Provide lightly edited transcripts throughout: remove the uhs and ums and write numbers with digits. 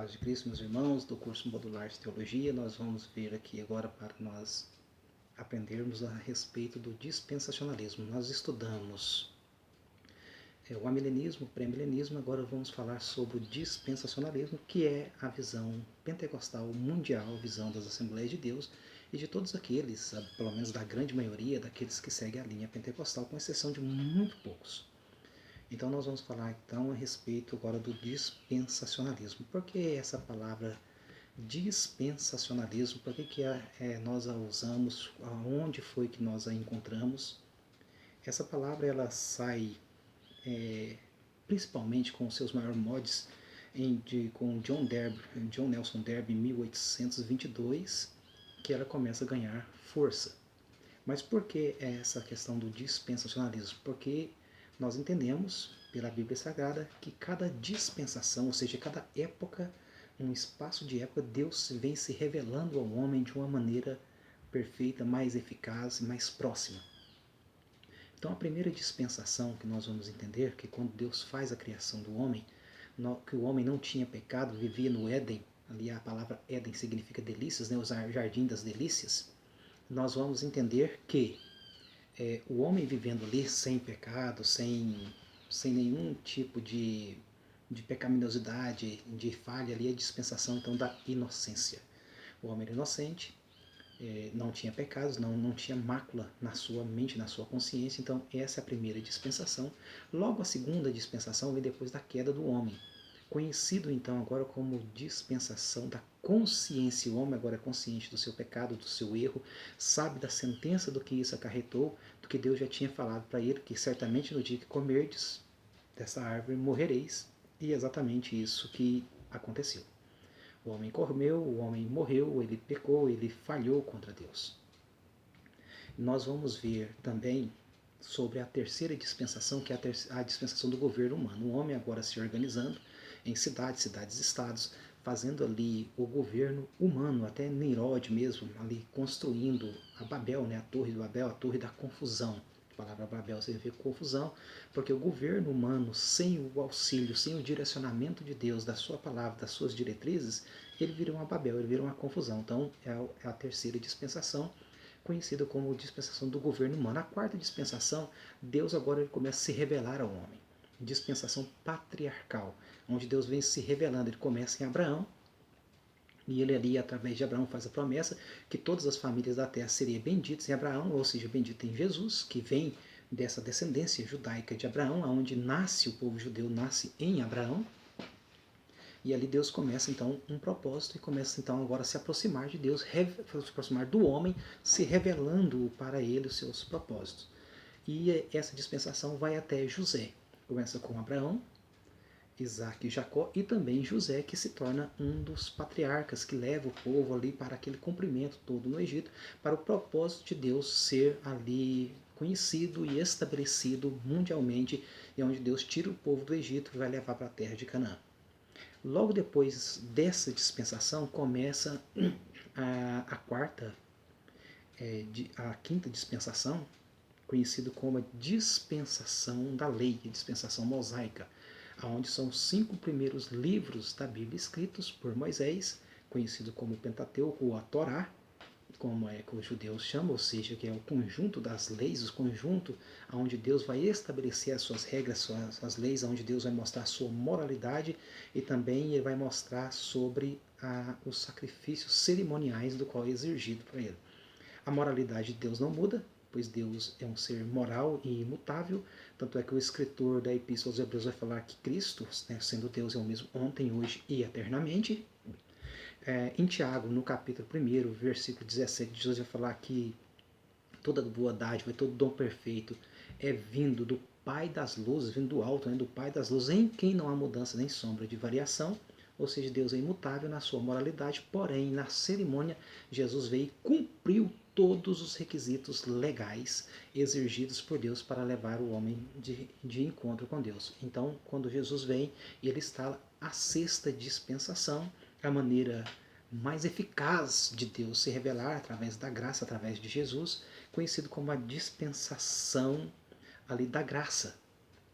paz de Cristo, meus irmãos, do curso modular de Teologia. Nós vamos ver aqui agora para nós aprendermos a respeito do dispensacionalismo. Nós estudamos o amilenismo, o pré-milenismo, agora vamos falar sobre o dispensacionalismo, que é a visão pentecostal mundial, a visão das Assembleias de Deus e de todos aqueles, pelo menos da grande maioria, daqueles que seguem a linha pentecostal, com exceção de muito poucos. Então nós vamos falar então a respeito agora do dispensacionalismo. Por que essa palavra dispensacionalismo? Por que nós a usamos? Aonde foi que nós a encontramos? Essa palavra ela sai principalmente com os seus maiores mods com John Nelson Darby em 1822, que ela começa a ganhar força. Mas por que essa questão do dispensacionalismo? Porque nós entendemos pela Bíblia Sagrada que cada dispensação, ou seja, cada época, um espaço de época, Deus vem se revelando ao homem de uma maneira perfeita, mais eficaz, mais próxima. Então a primeira dispensação que nós vamos entender, que quando Deus faz a criação do homem, que o homem não tinha pecado, vivia no Éden, ali a palavra Éden significa delícias, né, o jardim das delícias, nós vamos entender que o homem vivendo ali sem pecado, sem nenhum tipo de pecaminosidade, de falha ali, a dispensação então da inocência. O homem era inocente, não tinha pecados, não tinha mácula na sua mente, na sua consciência, então essa é a primeira dispensação. Logo a segunda dispensação vem depois da queda do homem, conhecido então agora como dispensação da consciência. O homem agora é consciente do seu pecado, do seu erro, sabe da sentença do que isso acarretou, do que Deus já tinha falado para ele, que certamente no dia que comerdes dessa árvore morrereis, e é exatamente isso que aconteceu. O homem comeu, o homem morreu, ele pecou, ele falhou contra Deus. Nós vamos ver também sobre a terceira dispensação, que é a dispensação do governo humano. O homem agora se organizando em cidades-estados, fazendo ali o governo humano, até Nimrod mesmo, ali construindo a Babel, né, a torre de Babel, a torre da confusão. A palavra Babel significa confusão, porque o governo humano, sem o auxílio, sem o direcionamento de Deus, da sua palavra, das suas diretrizes, ele vira uma Babel, ele vira uma confusão. Então é a terceira dispensação, conhecida como dispensação do governo humano. A quarta dispensação, Deus agora ele começa a se revelar ao homem. Dispensação patriarcal, onde Deus vem se revelando. Ele começa em Abraão, e ele ali, através de Abraão, faz a promessa que todas as famílias da terra seriam benditas em Abraão, ou seja, bendita em Jesus, que vem dessa descendência judaica de Abraão, onde nasce o povo judeu, nasce em Abraão. E ali Deus começa então um propósito e começa então agora a se aproximar de Deus, se aproximar do homem, se revelando para ele os seus propósitos. E essa dispensação vai até José. Começa com Abraão, Isaac e Jacó, e também José, que se torna um dos patriarcas que leva o povo ali para aquele cumprimento todo no Egito, para o propósito de Deus ser ali conhecido e estabelecido mundialmente, e onde Deus tira o povo do Egito e vai levar para a terra de Canaã. Logo depois dessa dispensação começa a quinta dispensação, conhecido como a dispensação da lei, a dispensação mosaica, onde são os 5 primeiros livros da Bíblia escritos por Moisés, conhecido como o Pentateuco ou a Torá, como é que os judeus chamam, ou seja, que é o conjunto das leis, o conjunto onde Deus vai estabelecer as suas regras, suas leis, onde Deus vai mostrar a sua moralidade e também ele vai mostrar sobre os sacrifícios cerimoniais do qual é exigido para ele. A moralidade de Deus não muda, pois Deus é um ser moral e imutável, tanto é que o escritor da Epístola aos Hebreus vai falar que Cristo, né, sendo Deus, é o mesmo ontem, hoje e eternamente. Em Tiago, no capítulo 1, versículo 17, Jesus vai falar que toda boa dádiva e todo dom perfeito é vindo do Pai das luzes, vindo do alto, né, do Pai das luzes, em quem não há mudança nem sombra de variação, ou seja, Deus é imutável na sua moralidade, porém, na cerimônia, Jesus veio e cumpriu todos os requisitos legais exigidos por Deus para levar o homem de encontro com Deus. Então, quando Jesus vem, ele instala a sexta dispensação, a maneira mais eficaz de Deus se revelar através da graça, através de Jesus, conhecido como a dispensação ali da graça,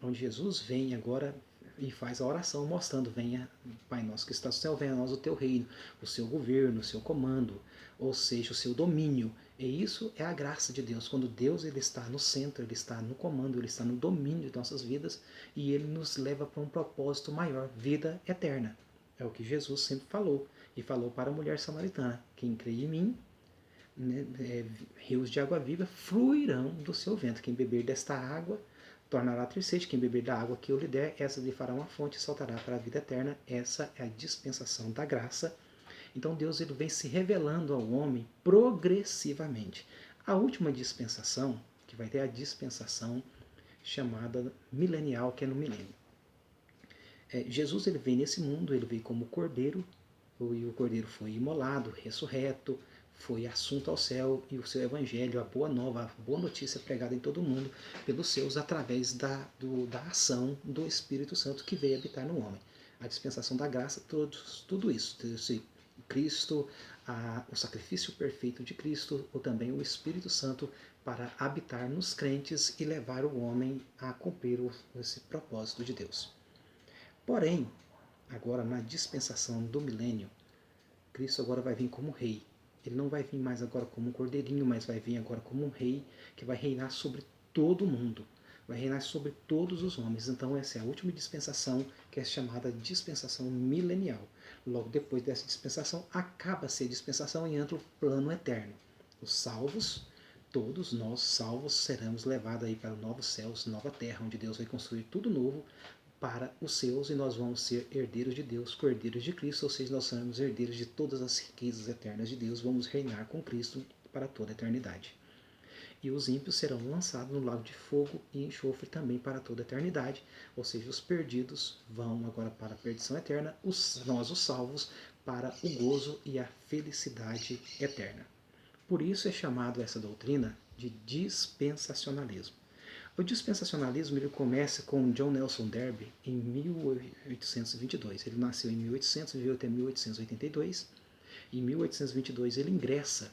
onde Jesus vem agora e faz a oração mostrando: venha, Pai nosso que está no céu, venha a nós o teu reino, o seu governo, o seu comando, ou seja, o seu domínio. E isso é a graça de Deus, quando Deus ele está no centro, ele está no comando, ele está no domínio de nossas vidas e ele nos leva para um propósito maior, vida eterna. É o que Jesus sempre falou, e falou para a mulher samaritana: quem crê em mim, né, rios de água viva fluirão do seu ventre. Quem beber desta água tornará ter sede. Quem beber da água que eu lhe der, essa lhe fará uma fonte e saltará para a vida eterna. Essa é a dispensação da graça. Então Deus ele vem se revelando ao homem progressivamente. A última dispensação, que vai ter a dispensação chamada milenial, que é no milênio. Jesus ele veio nesse mundo, ele veio como cordeiro, e o cordeiro foi imolado, ressurreto, foi assunto ao céu, e o seu evangelho, a boa nova, a boa notícia pregada em todo o mundo pelos seus através da ação do Espírito Santo que veio habitar no homem. A dispensação da graça, tudo isso, Cristo, o sacrifício perfeito de Cristo, ou também o Espírito Santo para habitar nos crentes e levar o homem a cumprir esse propósito de Deus. Porém, agora na dispensação do milênio, Cristo agora vai vir como rei. Ele não vai vir mais agora como um cordeirinho, mas vai vir agora como um rei que vai reinar sobre todo o mundo. Vai reinar sobre todos os homens. Então essa é a última dispensação, que é chamada dispensação milenial. Logo depois dessa dispensação, acaba-se a dispensação e entra o plano eterno. Os salvos, todos nós salvos, seremos levados aí para novos céus, nova terra, onde Deus vai construir tudo novo para os seus, e nós vamos ser herdeiros de Deus, cordeiros de Cristo, ou seja, nós seremos herdeiros de todas as riquezas eternas de Deus, vamos reinar com Cristo para toda a eternidade. E os ímpios serão lançados no lago de fogo e enxofre também para toda a eternidade, ou seja, os perdidos vão agora para a perdição eterna, nós os salvos para o gozo e a felicidade eterna. Por isso é chamado essa doutrina de dispensacionalismo. O dispensacionalismo ele começa com John Nelson Darby em 1822. Ele nasceu em 1800 e viveu até 1882. Em 1822 ele ingressa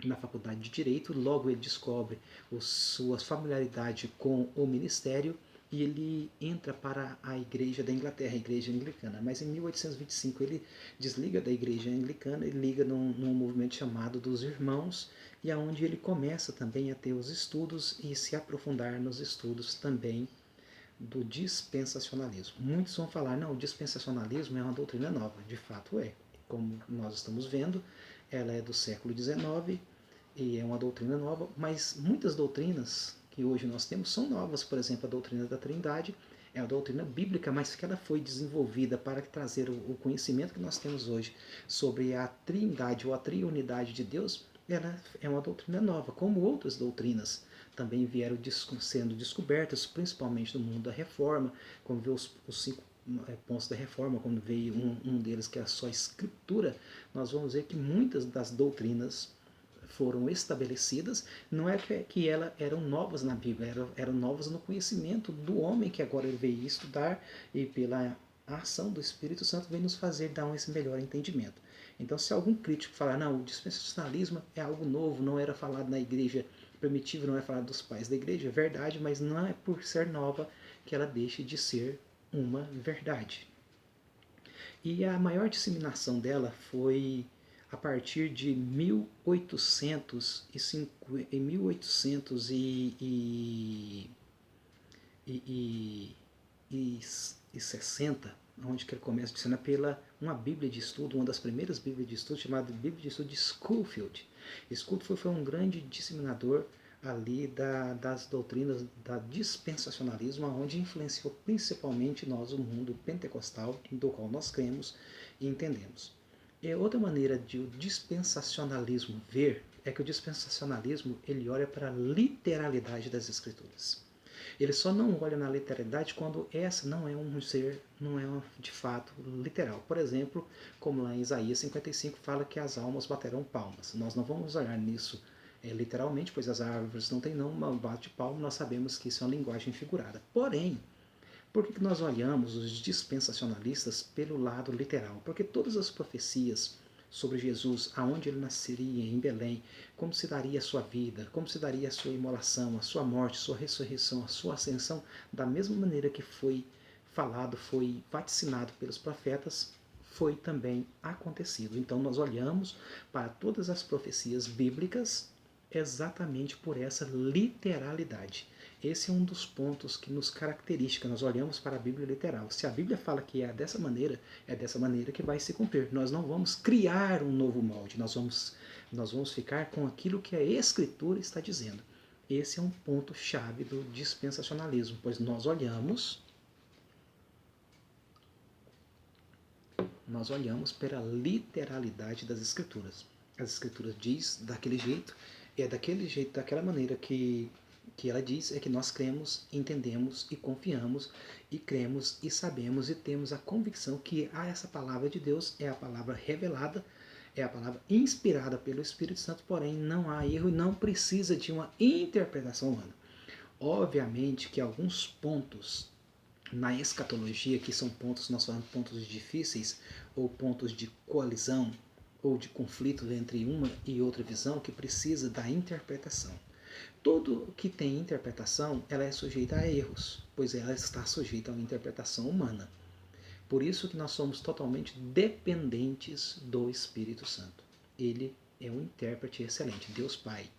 na faculdade de Direito, logo ele descobre sua familiaridade com o ministério e ele entra para a Igreja da Inglaterra, a Igreja Anglicana. Mas em 1825 ele desliga da Igreja Anglicana e liga num movimento chamado dos Irmãos, e aonde ele começa também a ter os estudos e se aprofundar nos estudos também do dispensacionalismo. Muitos vão falar: não, o dispensacionalismo é uma doutrina nova. De fato é. Como nós estamos vendo, ela é do século XIX e é uma doutrina nova, mas muitas doutrinas que hoje nós temos são novas. Por exemplo, a doutrina da Trindade é a doutrina bíblica, mas que ela foi desenvolvida para trazer o conhecimento que nós temos hoje sobre a trindade ou a triunidade de Deus. Ela é uma doutrina nova, como outras doutrinas também vieram sendo descobertas, principalmente no mundo da Reforma, como vê os 5 pontos da Reforma, quando veio um deles que é só a Escritura, nós vamos ver que muitas das doutrinas foram estabelecidas, não é que elas eram novas na Bíblia, eram novas no conhecimento do homem que agora ele veio estudar, e pela ação do Espírito Santo vem nos fazer dar esse melhor entendimento. Então, se algum crítico falar: não, o dispensacionalismo é algo novo, não era falado na igreja primitiva, não é falado dos pais da igreja, é verdade, mas não é por ser nova que ela deixe de ser uma verdade. E a maior disseminação dela foi a partir de 1860, onde que ele começa a ensinar pela uma Bíblia de estudo, uma das primeiras Bíblias de estudo, chamada Bíblia de Estudo de Scofield. Scofield foi um grande disseminador ali das doutrinas da dispensacionalismo, onde influenciou principalmente nós, o mundo pentecostal, do qual nós cremos e entendemos. E outra maneira de o dispensacionalismo ver é que o dispensacionalismo ele olha para a literalidade das Escrituras. Ele só não olha na literalidade quando essa não é um ser, não é de fato literal. Por exemplo, como lá em Isaías 55 fala que as almas baterão palmas. Nós não vamos olhar nisso literalmente, pois as árvores não têm não bate palma, nós sabemos que isso é uma linguagem figurada. Porém, por que nós olhamos os dispensacionalistas pelo lado literal? Porque todas as profecias sobre Jesus, aonde ele nasceria, em Belém, como se daria a sua vida, como se daria a sua imolação, a sua morte, a sua ressurreição, a sua ascensão, da mesma maneira que foi falado, foi vaticinado pelos profetas, foi também acontecido. Então nós olhamos para todas as profecias bíblicas exatamente por essa literalidade. Esse é um dos pontos que nos caracteriza. Nós olhamos para a Bíblia literal. Se a Bíblia fala que é dessa maneira que vai se cumprir. Nós não vamos criar um novo molde, nós vamos ficar com aquilo que a Escritura está dizendo. Esse é um ponto-chave do dispensacionalismo, pois nós olhamos pela literalidade das Escrituras. As Escrituras diz daquele jeito, é daquele jeito, daquela maneira que ela diz, é que nós cremos, entendemos e confiamos, e cremos e sabemos e temos a convicção que essa palavra de Deus é a palavra revelada, é a palavra inspirada pelo Espírito Santo, porém não há erro e não precisa de uma interpretação humana. Obviamente que alguns pontos na escatologia, que são pontos, nós falamos pontos difíceis, ou pontos de coalizão, ou de conflito entre uma e outra visão, que precisa da interpretação. Tudo que tem interpretação, ela é sujeita a erros, pois ela está sujeita a uma interpretação humana. Por isso que nós somos totalmente dependentes do Espírito Santo. Ele é um intérprete excelente. Deus Pai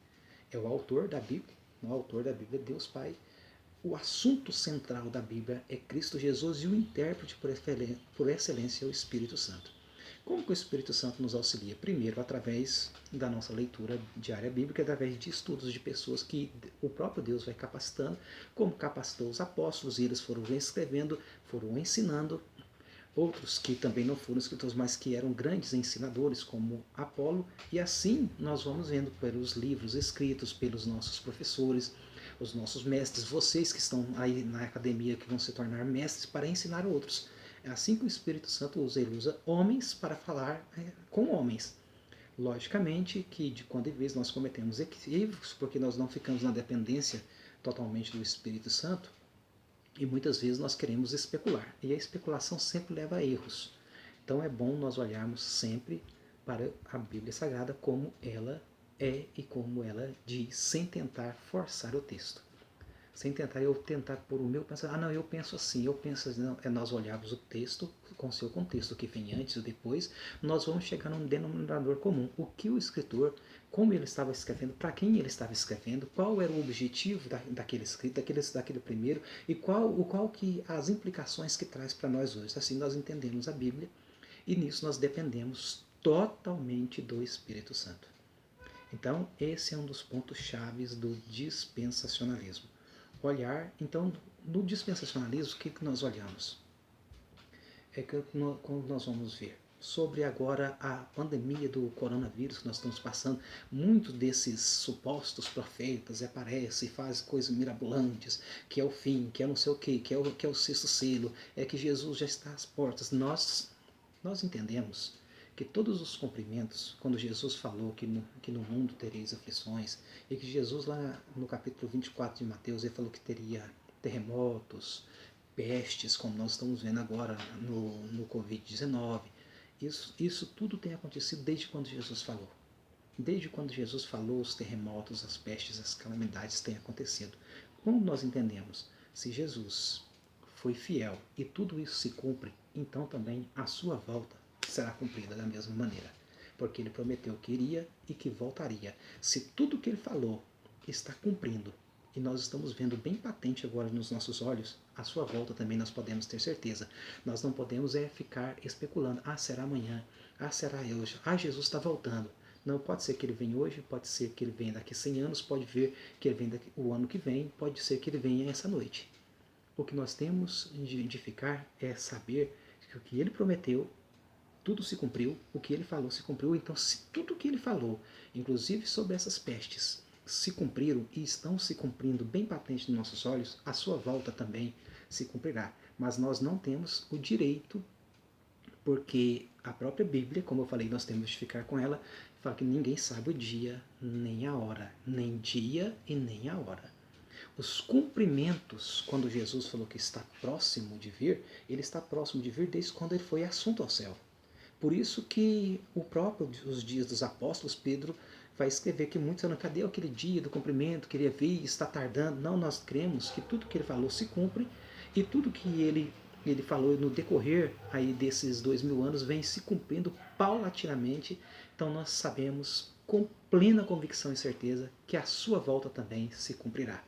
é o autor da Bíblia. O autor da Bíblia é Deus Pai. O assunto central da Bíblia é Cristo Jesus e o intérprete por excelência é o Espírito Santo. Como que o Espírito Santo nos auxilia? Primeiro, através da nossa leitura diária bíblica, através de estudos de pessoas que o próprio Deus vai capacitando, como capacitou os apóstolos, e eles foram escrevendo, foram ensinando. Outros que também não foram escritores, mas que eram grandes ensinadores, como Apolo, e assim nós vamos vendo pelos livros escritos, pelos nossos professores, os nossos mestres, vocês que estão aí na academia, que vão se tornar mestres para ensinar outros. É assim que o Espírito Santo usa, ele usa homens para falar com homens. Logicamente que de quando em vez nós cometemos equívocos, porque nós não ficamos na dependência totalmente do Espírito Santo, e muitas vezes nós queremos especular, e a especulação sempre leva a erros. Então é bom nós olharmos sempre para a Bíblia Sagrada como ela é e como ela diz, sem tentar forçar o texto. Sem tentar pôr o meu pensamento. Não, eu penso assim, eu penso assim. Não, nós olharmos o texto com seu contexto, que vem antes ou depois, nós vamos chegar num denominador comum. O que o escritor, como ele estava escrevendo, para quem ele estava escrevendo, qual era o objetivo daquele escrito, daquele primeiro, e qual que as implicações que traz para nós hoje. Assim nós entendemos a Bíblia, e nisso nós dependemos totalmente do Espírito Santo. Então, esse é um dos pontos chaves do dispensacionalismo. Olhar, então, no dispensacionalismo, o que nós olhamos? É que quando nós vamos ver sobre agora a pandemia do coronavírus que nós estamos passando, muitos desses supostos profetas aparecem e fazem coisas mirabolantes, que é o fim, que é não sei o quê, que é o sexto selo, é que Jesus já está às portas. Nós entendemos que todos os cumprimentos, quando Jesus falou que no mundo tereis aflições, e que Jesus lá no capítulo 24 de Mateus, ele falou que teria terremotos, pestes, como nós estamos vendo agora no Covid-19, isso tudo tem acontecido desde quando Jesus falou. Desde quando Jesus falou, os terremotos, as pestes, as calamidades têm acontecido. Como nós entendemos? Se Jesus foi fiel e tudo isso se cumpre, então também a sua volta será cumprida da mesma maneira, porque ele prometeu que iria e que voltaria. Se tudo que ele falou está cumprindo, e nós estamos vendo bem patente agora nos nossos olhos, a sua volta também nós podemos ter certeza. Nós não podemos ficar especulando, será amanhã, será hoje, Jesus está voltando. Não, pode ser que ele venha hoje, pode ser que ele venha daqui 100 anos, pode ver que ele venha o ano que vem, pode ser que ele venha essa noite. O que nós temos de ficar é saber que o que ele prometeu, tudo se cumpriu, o que ele falou se cumpriu. Então, se tudo o que ele falou, inclusive sobre essas pestes, se cumpriram e estão se cumprindo bem patente nos nossos olhos, a sua volta também se cumprirá. Mas nós não temos o direito, porque a própria Bíblia, como eu falei, nós temos de ficar com ela, fala que ninguém sabe o dia nem a hora, nem dia e nem a hora. Os cumprimentos, quando Jesus falou que está próximo de vir, ele está próximo de vir desde quando ele foi assunto ao céu. Por isso que os dias dos apóstolos, Pedro vai escrever que muitos falam, cadê aquele dia do cumprimento, queria vir, está tardando. Não, nós cremos que tudo que ele falou se cumpre, e tudo que ele ele falou no decorrer aí desses 2000 anos, vem se cumprindo paulatinamente. Então nós sabemos com plena convicção e certeza que a sua volta também se cumprirá.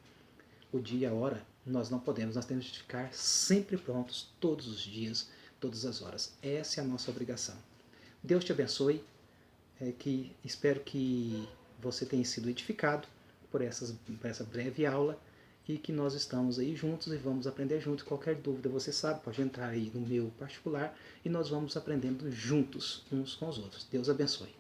O dia e a hora nós não podemos, nós temos de ficar sempre prontos, todos os dias, todas as horas. Essa é a nossa obrigação. Deus te abençoe, espero que você tenha sido edificado por essa breve aula, e que nós estamos aí juntos e vamos aprender juntos. Qualquer dúvida, você sabe, pode entrar aí no meu particular e nós vamos aprendendo juntos uns com os outros. Deus abençoe.